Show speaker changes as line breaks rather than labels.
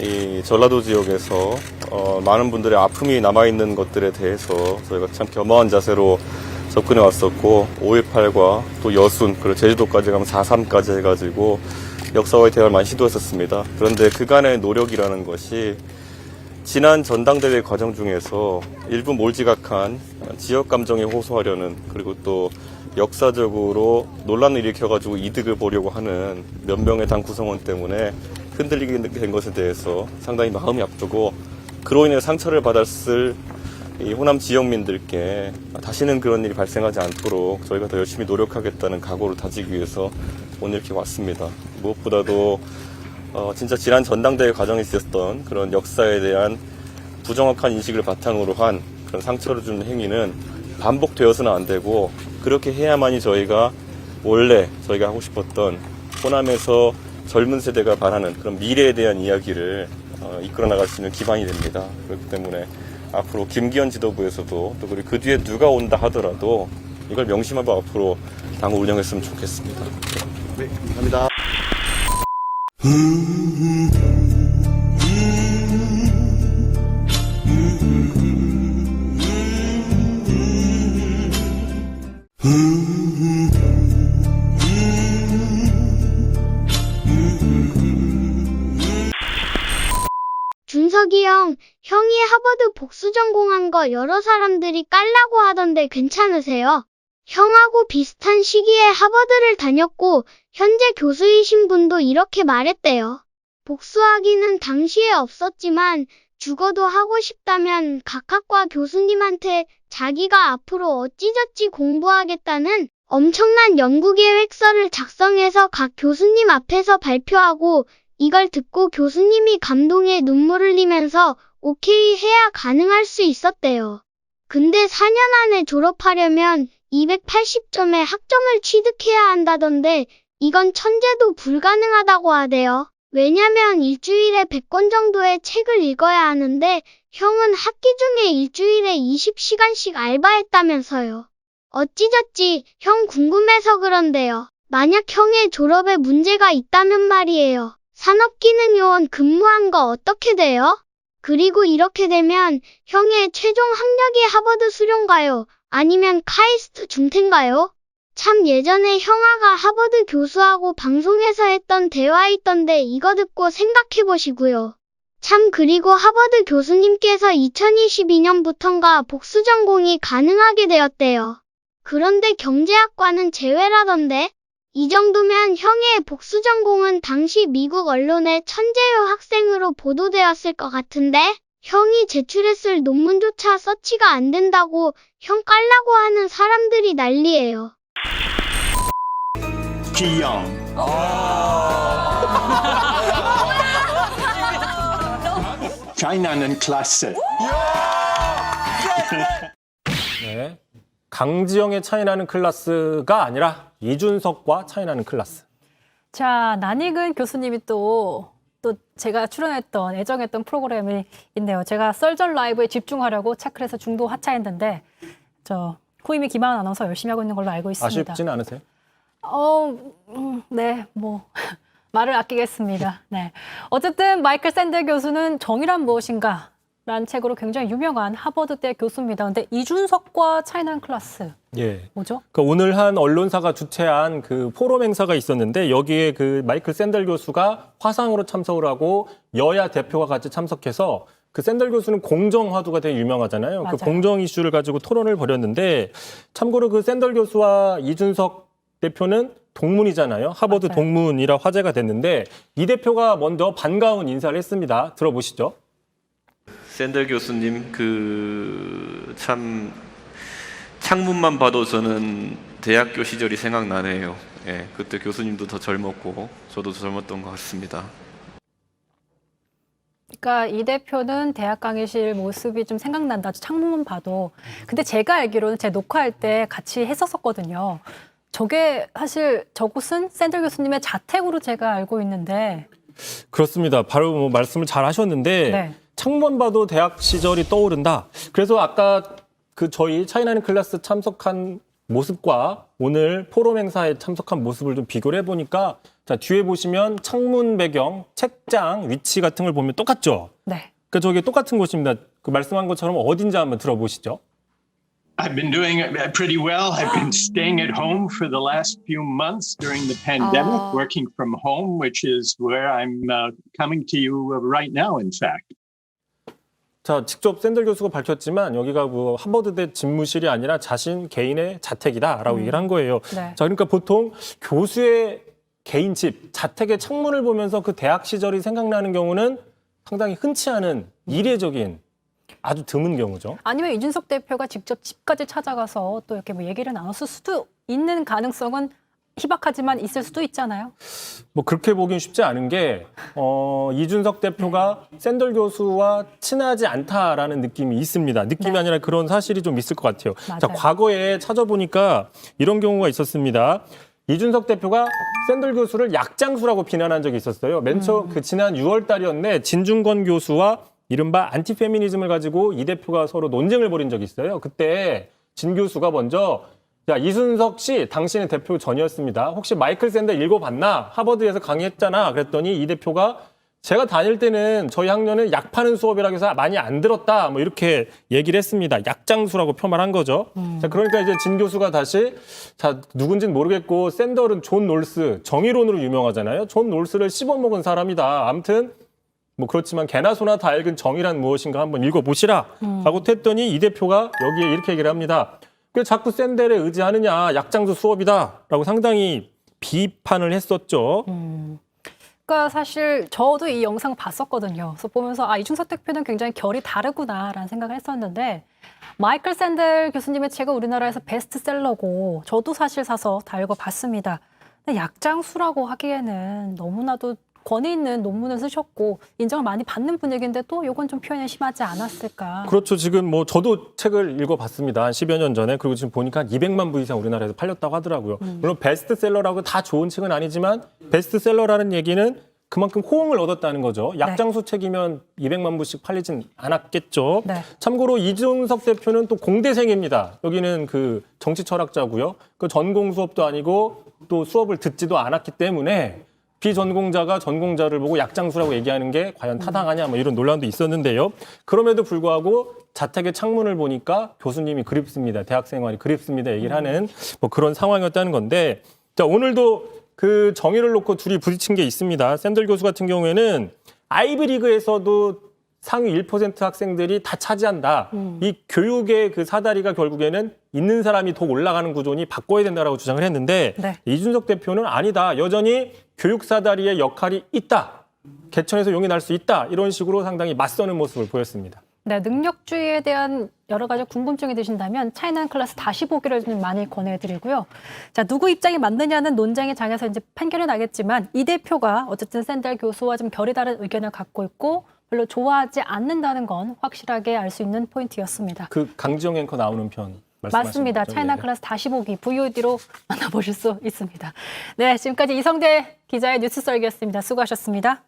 이 전라도 지역에서 많은 분들의 아픔이 남아있는 것들에 대해서 저희가 참 겸허한 자세로 접근해 왔었고 5.18과 또 여순 그리고 제주도까지 가면 4.3까지 해가지고 역사와의 대화를 많이 시도했었습니다. 그런데 그간의 노력이라는 것이 지난 전당대회 과정 중에서 일부 몰지각한 지역 감정에 호소하려는 그리고 또 역사적으로 논란을 일으켜가지고 이득을 보려고 하는 몇 명의 당 구성원 때문에 흔들리게 된 것에 대해서 상당히 마음이 아프고 그로 인해 상처를 받았을 이 호남 지역민들께 다시는 그런 일이 발생하지 않도록 저희가 더 열심히 노력하겠다는 각오를 다지기 위해서 오늘 이렇게 왔습니다. 무엇보다도 진짜 지난 전당대회 과정에 있었던 그런 역사에 대한 부정확한 인식을 바탕으로 한 그런 상처를 주는 행위는 반복되어서는 안 되고 그렇게 해야만이 저희가 원래 저희가 하고 싶었던 호남에서 젊은 세대가 바라는 그런 미래에 대한 이야기를 이끌어 나갈 수 있는 기반이 됩니다. 그렇기 때문에 앞으로 김기현 지도부에서도 또 그리고 그 뒤에 누가 온다 하더라도 이걸 명심하고 앞으로 당을 운영했으면 좋겠습니다.
네, 감사합니다.
준석이 형이 하버드 복수 전공한 거 여러 사람들이 깔라고 하던데 괜찮으세요? 형하고 비슷한 시기에 하버드를 다녔고 현재 교수이신 분도 이렇게 말했대요. 복수하기는 당시에 없었지만 죽어도 하고 싶다면 각 학과 교수님한테 자기가 앞으로 어찌저찌 공부하겠다는 엄청난 연구계획서를 작성해서 각 교수님 앞에서 발표하고 이걸 듣고 교수님이 감동에 눈물을 흘리면서 오케이 해야 가능할 수 있었대요. 근데 4년 안에 졸업하려면 280점의 학점을 취득해야 한다던데 이건 천재도 불가능하다고 하대요. 왜냐면 일주일에 100권 정도의 책을 읽어야 하는데 형은 학기 중에 일주일에 20시간씩 알바했다면서요. 어찌저찌 형 궁금해서 그런데요. 만약 형의 졸업에 문제가 있다면 말이에요. 산업기능요원 근무한 거 어떻게 돼요? 그리고 이렇게 되면 형의 최종 학력이 하버드 수료인가요? 아니면 카이스트 중퇴인가요? 참 예전에 형아가 하버드 교수하고 방송에서 했던 대화 있던데 이거 듣고 생각해보시고요. 참 그리고 하버드 교수님께서 2022년부턴가 복수 전공이 가능하게 되었대요. 그런데 경제학과는 제외라던데? 이 정도면 형의 복수 전공은 당시 미국 언론의 천재요 학생으로 보도되었을 것 같은데? 형이 제출했을 논문조차 서치가 안 된다고 형 깔라고 하는 사람들이 난리예요.
기영. 차이나는 클래스.
네. 강지영의 차이나는 클래스가 아니라 이준석과 차이나는 클래스.
자, 낯익은 교수님이 또 제가 출연했던, 애정했던 프로그램이 있네요. 제가 썰전 라이브에 집중하려고 차클에서 중도 하차했는데, 코이미 김하은 아나운서 열심히 하고 있는 걸로 알고 있습니다.
아쉽진 않으세요?
네, 말을 아끼겠습니다. 네. 어쨌든 마이클 샌델 교수는 정의란 무엇인가? 라는 책으로 굉장히 유명한 하버드대 교수입니다. 근데 이준석과 차이나는 클래스.
예.
뭐죠?
오늘 한 언론사가 주최한 그 포럼 행사가 있었는데 여기에 그 마이클 샌델 교수가 화상으로 참석을 하고 여야 대표가 같이 참석해서 그 샌델 교수는 공정 화두가 되게 유명하잖아요.
맞아요.
그 공정 이슈를 가지고 토론을 벌였는데 참고로 그 샌델 교수와 이준석 대표는 동문이잖아요. 하버드
맞아요.
동문이라 화제가 됐는데 이 대표가 먼저 반가운 인사를 했습니다. 들어보시죠.
샌델 교수님 참 창문만 봐도 저는 대학교 시절이 생각나네요. 예, 그때 교수님도 더 젊었고 저도 더 젊었던 것 같습니다.
그러니까 이 대표는 대학 강의실 모습이 좀 생각난다. 창문만 봐도. 근데 제가 알기로는 제 녹화할 때 같이 했었거든요. 저게 사실 저곳은 샌델 교수님의 자택으로 제가 알고 있는데.
그렇습니다. 바로 말씀을 잘 하셨는데
네.
창문 봐도 대학 시절이 떠오른다. 그래서 아까 저희 차이나는 클래스 참석한 모습과 오늘 포럼 행사에 참석한 모습을 좀 비교를 해보니까 자, 뒤에 보시면 창문 배경, 책장 위치 같은 걸 보면 똑같죠?
네.
그러니까 저게 똑같은 곳입니다. 그 말씀한 것처럼 어딘지 한번 들어보시죠.
I've been doing pretty well. I've been staying at home for the last few months during the pandemic, working from home, which is where I'm coming to you right now, in fact.
자, 직접 샌들 교수가 밝혔지만 여기가 뭐 하버드대 집무실이 아니라 자신 개인의 자택이다라고 얘기를 한 거예요.
네.
자, 그러니까 보통 교수의 개인 집, 자택의 창문을 보면서 그 대학 시절이 생각나는 경우는 상당히 흔치 않은 이례적인 아주 드문 경우죠.
아니면 이준석 대표가 직접 집까지 찾아가서 또 이렇게 뭐 얘기를 나눴을 수도 있는 가능성은 희박하지만 있을 수도 있잖아요.
뭐 그렇게 보긴 쉽지 않은 게 이준석 대표가 샌들 교수와 친하지 않다라는 느낌이 있습니다. 느낌이
네.
아니라 그런 사실이 좀 있을 것 같아요.
맞아요.
자, 과거에 찾아보니까 이런 경우가 있었습니다. 이준석 대표가 샌들 교수를 약장수라고 비난한 적이 있었어요. 맨 처음 그 지난 6월 달이었는데 진중권 교수와 이른바 안티페미니즘을 가지고 이 대표가 서로 논쟁을 벌인 적이 있어요. 그때 진 교수가 먼저 야, 이준석 씨, 당신의 대표 전이었습니다. 혹시 마이클 샌델 읽어봤나? 하버드에서 강의했잖아. 그랬더니 이 대표가 제가 다닐 때는 저희 학년은 약 파는 수업이라고 해서 많이 안 들었다. 뭐 이렇게 얘기를 했습니다. 약장수라고 표말한 거죠. 자, 그러니까 이제 진 교수가 다시 자, 누군지는 모르겠고 샌델은 존 롤스, 정의론으로 유명하잖아요. 존 롤스를 씹어먹은 사람이다. 아무튼 뭐 그렇지만 개나 소나 다 읽은 정의란 무엇인가 한번 읽어보시라. 라고 했더니 이 대표가 여기에 이렇게 얘기를 합니다. 그 자꾸 샌델에 의지하느냐, 약장수 수업이다라고 상당히 비판을 했었죠.
그러니까 사실 저도 이 영상 봤었거든요. 그래서 보면서 아, 이준석 대표는 굉장히 결이 다르구나라는 생각을 했었는데 마이클 샌델 교수님의 책은 우리나라에서 베스트셀러고 저도 사실 사서 다 읽어봤습니다. 근데 약장수라고 하기에는 너무나도 권위 있는 논문을 쓰셨고 인정을 많이 받는 분위기인데 또 이건 좀 표현이 심하지 않았을까.
그렇죠. 지금 뭐 저도 책을 읽어봤습니다. 한 10여 년 전에. 그리고 지금 보니까 200만 부 이상 우리나라에서 팔렸다고 하더라고요. 물론 베스트셀러라고 다 좋은 책은 아니지만 베스트셀러라는 얘기는 그만큼 호응을 얻었다는 거죠. 약장수 책이면 200만 부씩 팔리진 않았겠죠.
네.
참고로 이준석 대표는 또 공대생입니다. 여기는 그 정치 철학자고요. 그 전공 수업도 아니고 또 수업을 듣지도 않았기 때문에 비전공자가 전공자를 보고 약장수라고 얘기하는 게 과연 타당하냐 뭐 이런 논란도 있었는데요. 그럼에도 불구하고 자택의 창문을 보니까 교수님이 그립습니다. 대학 생활이 그립습니다. 얘기를 하는 뭐 그런 상황이었다는 건데 자, 오늘도 그 정의를 놓고 둘이 부딪힌 게 있습니다. 샌들 교수 같은 경우에는 아이비리그에서도 상위 1% 학생들이 다 차지한다. 이 교육의 그 사다리가 결국에는 있는 사람이 더 올라가는 구조니 바꿔야 된다라고 주장을 했는데
네.
이준석 대표는 아니다. 여전히 교육 사다리의 역할이 있다. 개천에서 용이 날 수 있다. 이런 식으로 상당히 맞서는 모습을 보였습니다.
네, 능력주의에 대한 여러 가지 궁금증이 드신다면 차이나 클래스 다시 보기를 좀 많이 권해드리고요. 자, 누구 입장이 맞느냐는 논쟁의 장에서 이제 판결이 나겠지만 이 대표가 어쨌든 샌델 교수와 좀 결이 다른 의견을 갖고 있고 별로 좋아하지 않는다는 건 확실하게 알 수 있는 포인트였습니다.
그 강지영 앵커 나오는 편 말씀하시는
맞습니다.
거죠?
차이나
예.
클래스 다시 보기 VOD로 만나보실 수 있습니다. 네, 지금까지 이성대 기자의 뉴스 썰기였습니다. 수고하셨습니다.